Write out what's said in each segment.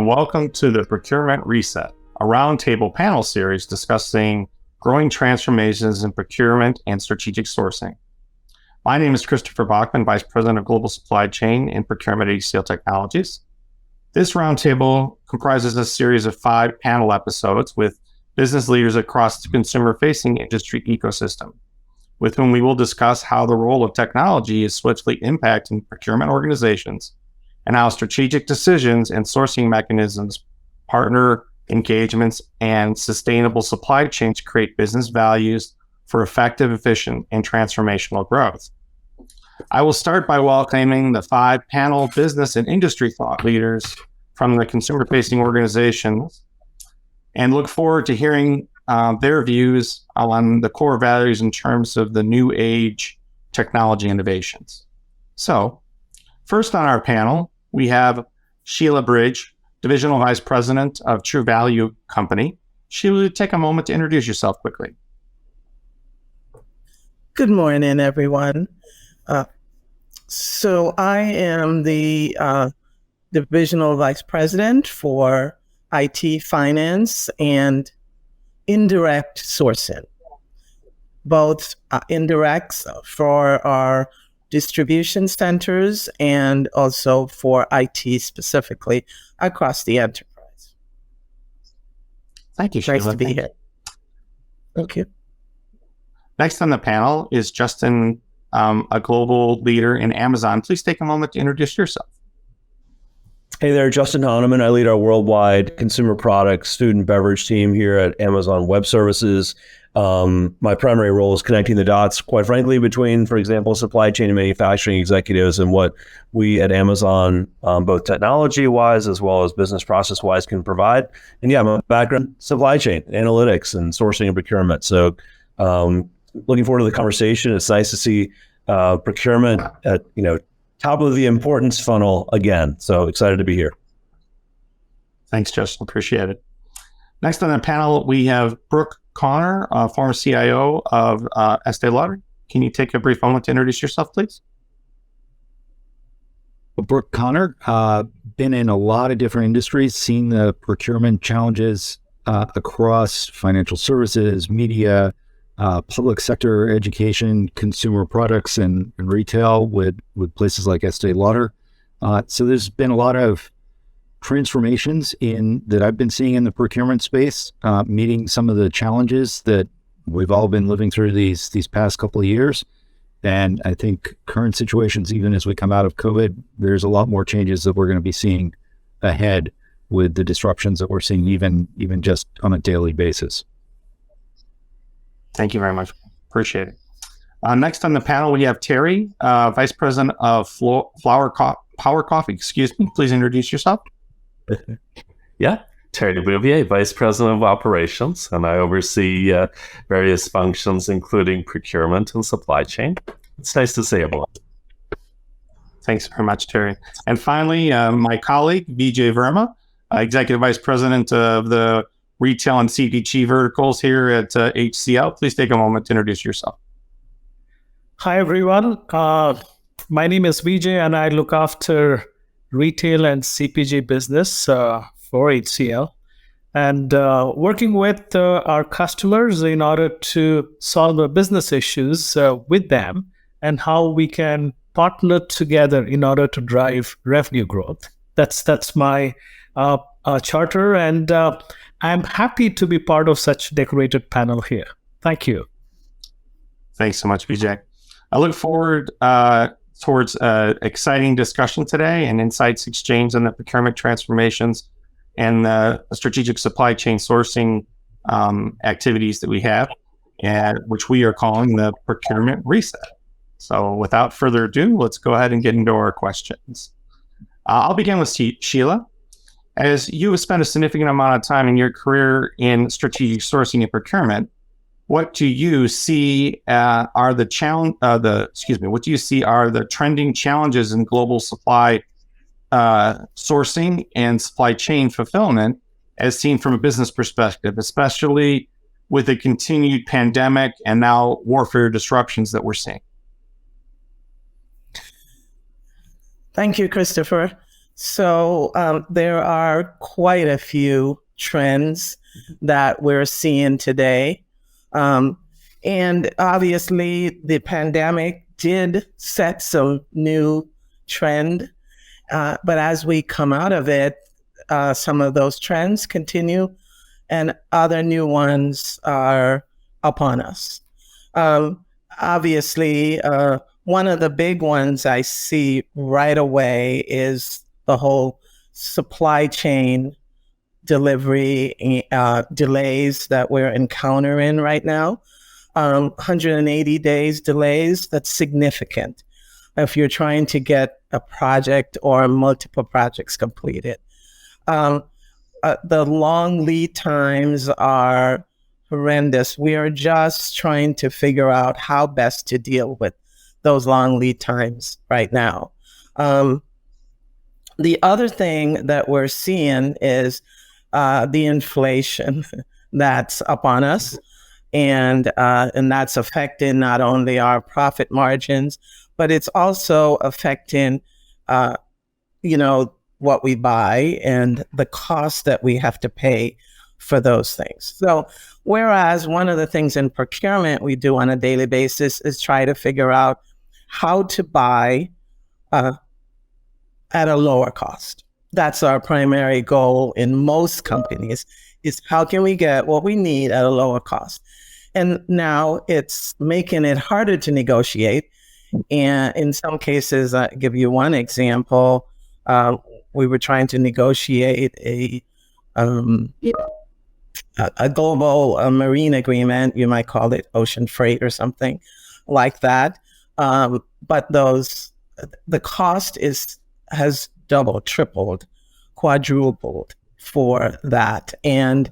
and welcome to the Procurement Reset, a roundtable panel series discussing growing transformations in procurement and strategic sourcing. My name is Christopher Bachman, Vice President of Global Supply Chain and Procurement at HCL Technologies. This roundtable comprises a series of 5 panel episodes with business leaders across the consumer-facing industry ecosystem, with whom we will discuss how the role of technology is swiftly impacting procurement organizations and how strategic decisions and sourcing mechanisms, partner engagements, and sustainable supply chains create business values for effective, efficient, and transformational growth. I will start by welcoming the 5 panel business and industry thought leaders from the consumer-facing organizations and look forward to hearing their views on the core values in terms of the new age technology innovations. So, first on our panel, we have Sheila Bridge, Divisional Vice President of True Value Company. Sheila, take a moment to introduce yourself quickly. Good morning, everyone. So I am the Divisional Vice President for IT, Finance, and Indirect Sourcing, both indirects for our distribution centers and also for IT specifically across the enterprise. Thank you, Sheila. Nice to be here. Thank you. Next on the panel is Justin, a global leader in Amazon. Please take a moment to introduce yourself. Hey there, Justin Hahnemann. I lead our worldwide consumer products, food and beverage team here at Amazon Web Services. My primary role is connecting the dots, quite frankly, between, for example, supply chain and manufacturing executives and what we at Amazon, both technology-wise as well as business process-wise, can provide. And yeah, my background, supply chain, analytics, and sourcing and procurement. So looking forward to the conversation. It's nice to see procurement at, top of the importance funnel again. So excited to be here. Thanks, Justin. Appreciate it. Next on the panel, we have Brooke Connor, former CIO of Estée Lauder. Can you take a brief moment to introduce yourself, please? Well, Brooke Connor, been in a lot of different industries, seen the procurement challenges across financial services, media, public sector, education, consumer products, and retail with places like Estée Lauder. So there's been a lot of transformations that I've been seeing in the procurement space, meeting some of the challenges that we've all been living through these past couple of years. And I think current situations, even as we come out of COVID, there's a lot more changes that we're going to be seeing ahead with the disruptions that we're seeing even just on a daily basis. Thank you very much. Appreciate it. Next on the panel, we have Terry, Vice President of Power Coffee. Excuse me. Please introduce yourself. Yeah, Terry Bouvier, Vice President of Operations, and I oversee various functions, including procurement and supply chain. It's nice to see everyone. Thanks very much, Terry. And finally, my colleague, Vijay Verma, Executive Vice President of the Retail and CPG verticals here at HCL. Please take a moment to introduce yourself. Hi, everyone. My name is Vijay, and I look after retail and CPG business for HCL, and working with our customers in order to solve the business issues with them and how we can partner together in order to drive revenue growth. That's my charter, and I'm happy to be part of such decorated panel here. Thank you. Thanks so much, Vijay. I look forward towards exciting discussion today and insights exchanged on the procurement transformations and the strategic supply chain sourcing activities that we have, and which we are calling the Procurement Reset. So without further ado, let's go ahead and get into our questions. I'll begin with Sheila. As you have spent a significant amount of time in your career in strategic sourcing and procurement, what do you see are the trending challenges in global supply sourcing and supply chain fulfillment as seen from a business perspective, especially with the continued pandemic and now warfare disruptions that we're seeing? Thank you, Christopher. So there are quite a few trends that we're seeing today. And obviously, the pandemic did set some new trend. But as we come out of it, some of those trends continue and other new ones are upon us. Obviously, one of the big ones I see right away is the whole supply chain delivery delays that we're encountering right now. 180 days delays, that's significant if you're trying to get a project or multiple projects completed. The long lead times are horrendous. We are just trying to figure out how best to deal with those long lead times right now. The other thing that we're seeing is the inflation that's upon us, and that's affecting not only our profit margins, but it's also affecting, what we buy and the cost that we have to pay for those things. So, whereas one of the things in procurement we do on a daily basis is try to figure out how to buy at a lower cost. That's our primary goal in most companies, is how can we get what we need at a lower cost? And now it's making it harder to negotiate. And in some cases, I'll give you one example. We were trying to negotiate a global marine agreement. You might call it ocean freight or something like that. But the cost has doubled, tripled, quadrupled for that. And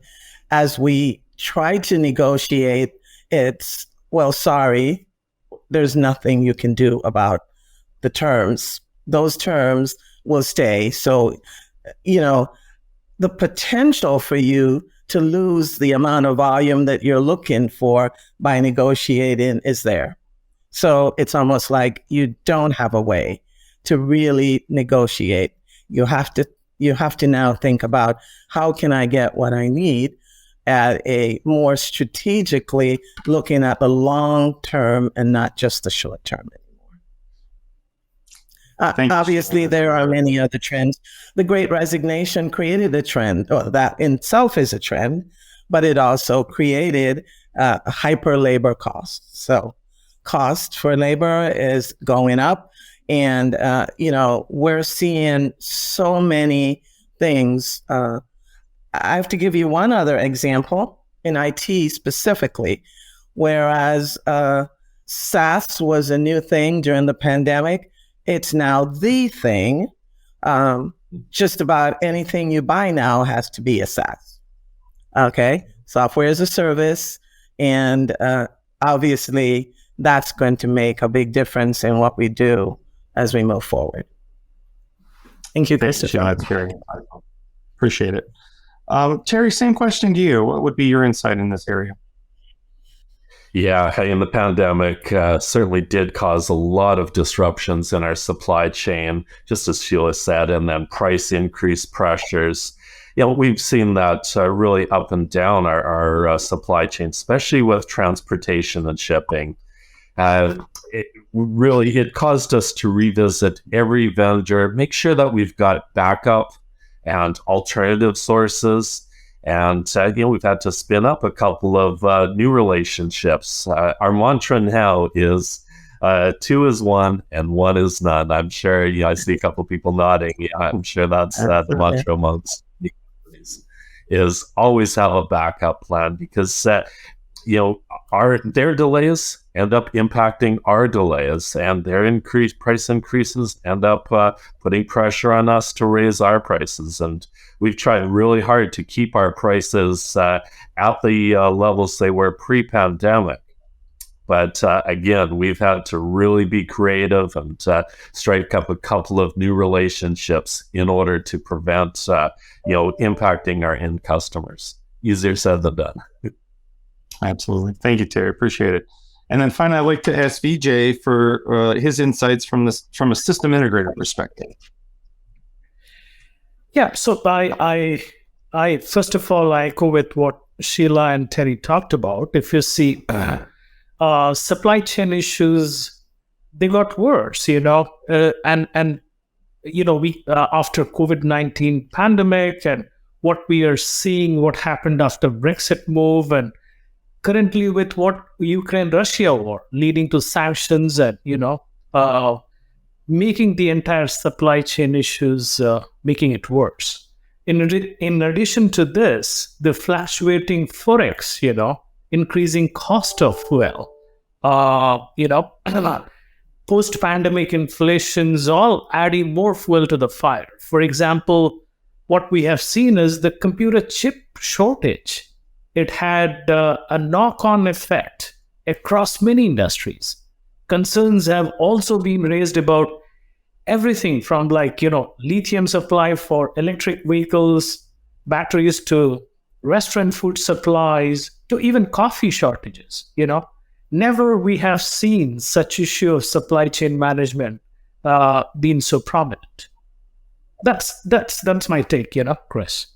as we try to negotiate, it's, well, sorry, there's nothing you can do about the terms. Those terms will stay. So, the potential for you to lose the amount of volume that you're looking for by negotiating is there. So it's almost like you don't have a way to really negotiate. You have to now think about, how can I get what I need at a more strategically looking at the long term and not just the short term anymore. Obviously, there are many other trends. The Great Resignation created a trend, or that in itself is a trend, but it also created hyper labor costs. So cost for labor is going up, and we're seeing so many things. I have to give you one other example in IT specifically, whereas SaaS was a new thing during the pandemic. It's now the thing. Just about anything you buy now has to be a SaaS. Okay, software as a service, and obviously that's going to make a big difference in what we do as we move forward. Thank you, Christopher. That's very insightful. Appreciate it. Terry, same question to you. What would be your insight in this area? Yeah, the pandemic certainly did cause a lot of disruptions in our supply chain, just as Sheila said, and then price increase pressures. We've seen that really up and down our supply chain, especially with transportation and shipping. It caused us to revisit every vendor, make sure that we've got backup and alternative sources. And, we've had to spin up a couple of new relationships. Our mantra now is 2 is 1 and 1 is none. I'm sure, I see a couple of people nodding. I'm sure that's the mantra amongst companies, is always have a backup plan, because, their delays end up impacting our delays, and their price increases end up putting pressure on us to raise our prices. And we've tried really hard to keep our prices at the levels they were pre-pandemic. But again, we've had to really be creative and strike up a couple of new relationships in order to prevent, impacting our end customers. Easier said than done. Absolutely. Thank you, Terry. Appreciate it. And then finally, I'd like to ask Vijay for his insights from a system integrator perspective. Yeah. So I first of all, I echo with what Sheila and Terry talked about. If you see supply chain issues, they got worse, and we after COVID-19 pandemic and what we are seeing, what happened after Brexit move, and currently with what Ukraine-Russia war leading to sanctions and making the entire supply chain issues making it worse. In addition to this, the fluctuating forex, increasing cost of fuel, post-pandemic inflation's all adding more fuel to the fire. For example, what we have seen is the computer chip shortage. It had a knock-on effect across many industries. Concerns have also been raised about everything from lithium supply for electric vehicles, batteries, to restaurant food supplies, to even coffee shortages. Never we have seen such issue of supply chain management being so prominent. That's my take, Chris.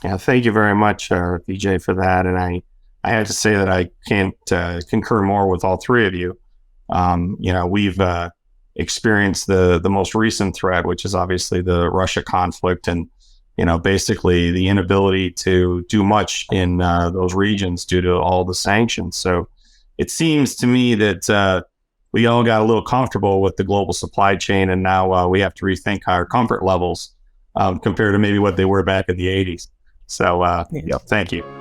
Yeah, thank you very much, VJ, for that. And I have to say that I can't concur more with all three of you. We've experienced the most recent threat, which is obviously the Russia conflict, and basically the inability to do much in those regions due to all the sanctions. So it seems to me that we all got a little comfortable with the global supply chain, and now we have to rethink our comfort levels compared to maybe what they were back in the 80s. So, thank you.